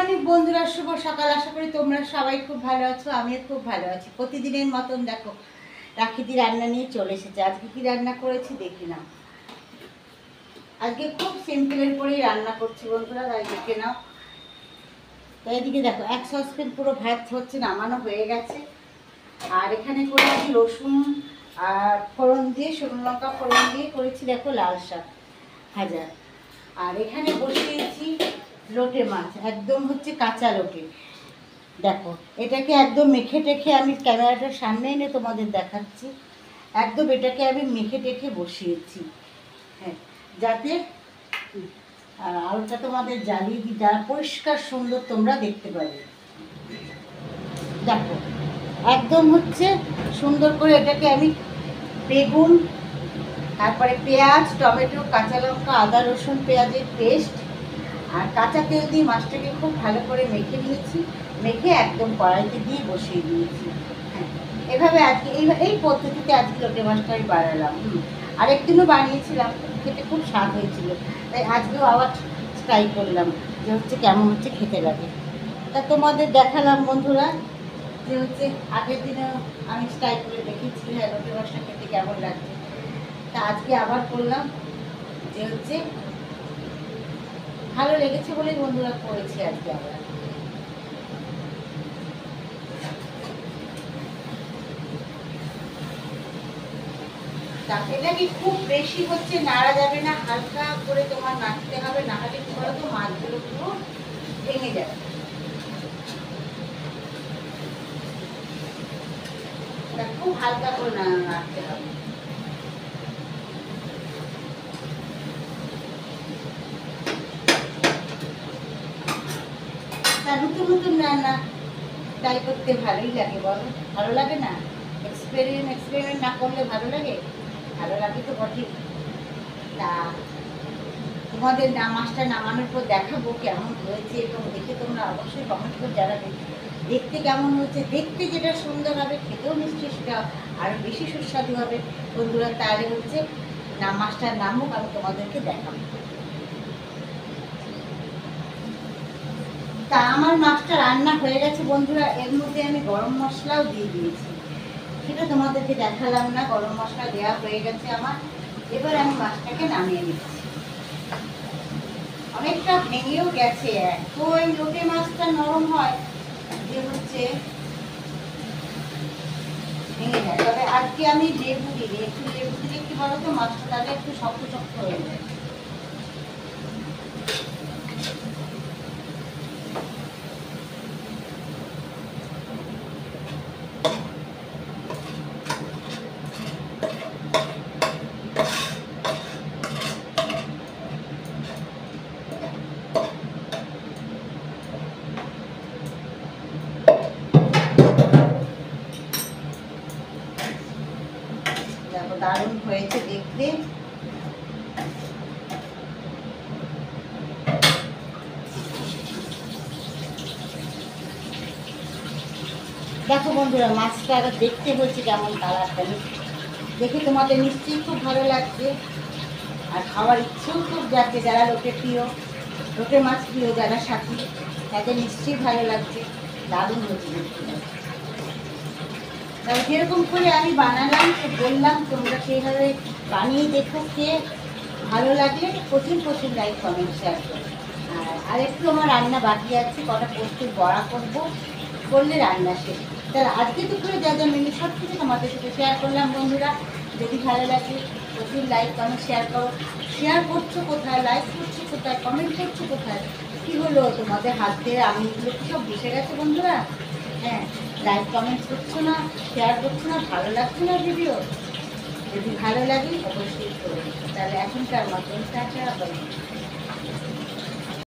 Morning বন্ধুরা, শুভ সকাল। আশা করি তোমরা সবাই খুব ভালো আছো, আমিও খুব ভালো আছি। প্রতিদিনের মতন দেখো রাখিদি রান্না নিয়ে চলে এসেছে। আজকে কি রান্না করেছি দেখে নাও। আজকে খুব সিম্পলের করেই রান্না করছি বন্ধুরা, তাই দেখে নাও। তো এদিকে দেখো এক সসপ্যান পুরো ভাত হচ্ছে, নামানো হয়ে গেছে। আর এখানে করেছি রসুন আর ফোড়ন দিয়ে, শুকনো লঙ্কা ফোড়ন দিয়ে করেছি দেখো লাল শাক ভাজা। আর এখানে বসিয়েছি লোটে মাছ, একদম হচ্ছে কাঁচা লোটে। দেখো এটাকে একদম মেখে টেখে, আমি ক্যামেরাটার সামনে এনে তোমাদের দেখাচ্ছি। একদম এটাকে আমি মেখে টেখে বসিয়েছি, হ্যাঁ, যাতে আলুটা তোমাদের জ্বালিয়ে দিই, যা পরিষ্কার সুন্দর তোমরা দেখতে পাবে। দেখো একদম হচ্ছে সুন্দর করে এটাকে আমি বেগুন, তারপরে পেঁয়াজ, টমেটো, কাঁচা লঙ্কা, আদা রসুন পেঁয়াজের পেস্ট আর কাঁচা তেল দিয়ে মাছটাকে খুব ভালো করে মেখে নিয়েছি। মেখে একদম কড়াইতে দিয়ে বসিয়ে দিয়েছি। হ্যাঁ, এভাবে আজকে এই পদ্ধতিতে আজকে লোটে মাছটা আমি বানালাম। আর একদিনও বানিয়েছিলাম, খেতে খুব স্বাদ হয়েছিল, তাই আজকেও আবার ট্রাই করলাম যে হচ্ছে কেমন হচ্ছে খেতে লাগে। তা তোমাদের দেখালাম বন্ধুরা যে হচ্ছে আগের দিনে আমি ট্রাই করে দেখেছি, হ্যাঁ, লোটে মাছটা খেতে কেমন লাগছে। তা আজকে আবার করলাম যে হচ্ছে ভালো লেগেছে বলেই বন্ধুরা করেছি আজকে আবার। এটা কি খুব বেশি হচ্ছে নাড়া যাবে না, হালকা করে তোমার নাড়তে হবে, না হলে কি বলো তো মাছগুলো পুরো ভেঙে যাবে। খুব হালকা করে নাড়তে হবে। নতুন নতুন রান্না ট্রাই করতে ভালোই লাগে, বলো ভালো লাগে না? এক্সপেরিমেন্ট না করলে ভালো লাগে? ভালো লাগে তো বটেই। তা তোমাদের মাছটা নামানোর পর দেখাবো কেমন হয়েছে, এবং দেখে তোমরা অবশ্যই কমেন্ট করে জানাবে দেখতে কেমন হয়েছে। দেখতে যেটা সুন্দর হবে, খেতেও নিশ্চয়ই সেটা আরও বেশি সুস্বাদু হবে বন্ধুরা। তাহলে হচ্ছে মাছটা নামুক, আমি তোমাদেরকে দেখাবো। তা আমার মাছটা রান্না হয়ে গেছে বন্ধুরা। এর মধ্যে আমি গরম মশলাও দিয়ে দিয়েছি, সেটা তোমাদেরকে দেখালাম না। গরম মশলা দেওয়া হয়ে গেছে আমার। এবার আমি মাছটাকে নামিয়ে নিচ্ছি। অনেকটা ভেঙেও গেছে, তো এই লোটে মাছটা নরম হয় যে হচ্ছে ভেঙে যায়। তবে আজকে আমি লেবু দিই, একটু লেবু দিলে কি বলতো মাছটা তাহলে একটু শক্ত শক্ত হয়ে যায়। দারুণ হয়েছে দেখতে। দেখো বন্ধুরা মাছটা আবার দেখতে হচ্ছে কেমন, কালারটা দেখে তোমাদের নিশ্চয়ই খুব ভালো লাগছে। আর খাওয়ার ইচ্ছেও খুব যাচ্ছে, যারা লোটে মাছ প্রিয় যারা সাথী, তাদের নিশ্চয়ই ভালো লাগছে। দারুণ হয়েছে দেখতে। তাই যেরকম করে আমি বানালাম, তো বললাম তোমরা সেইভাবে বানিয়ে দেখো। খেয়ে ভালো লাগলে প্রচুর প্রচুর লাইক কমেন্ট শেয়ার করো। আর একটু আমার রান্না বাকি আছে, কটা পোস্তের বড়া করবো, করলে রান্না শেষ। তাহলে আজকে দুপুরে যা যা মেনু সব কিছু তোমাদের সাথে শেয়ার করলাম বন্ধুরা। যদি ভালো লাগে প্রচুর লাইক কমেন্ট শেয়ার করো। শেয়ার করছো কোথায়, লাইক করছো কোথায়, কমেন্ট করছো কোথায়? কী হলো তোমাদের হাত দিয়ে আঙুলগুলো কি সব বসে গেছে বন্ধুরা? হ্যাঁ, লাইক কমেন্ট করছো না, শেয়ার করছো না, ভালো লাগছে না ভিডিও? যদি ভালো লাগে অবশ্যই করো। তাহলে এখনকার মতন টাটা।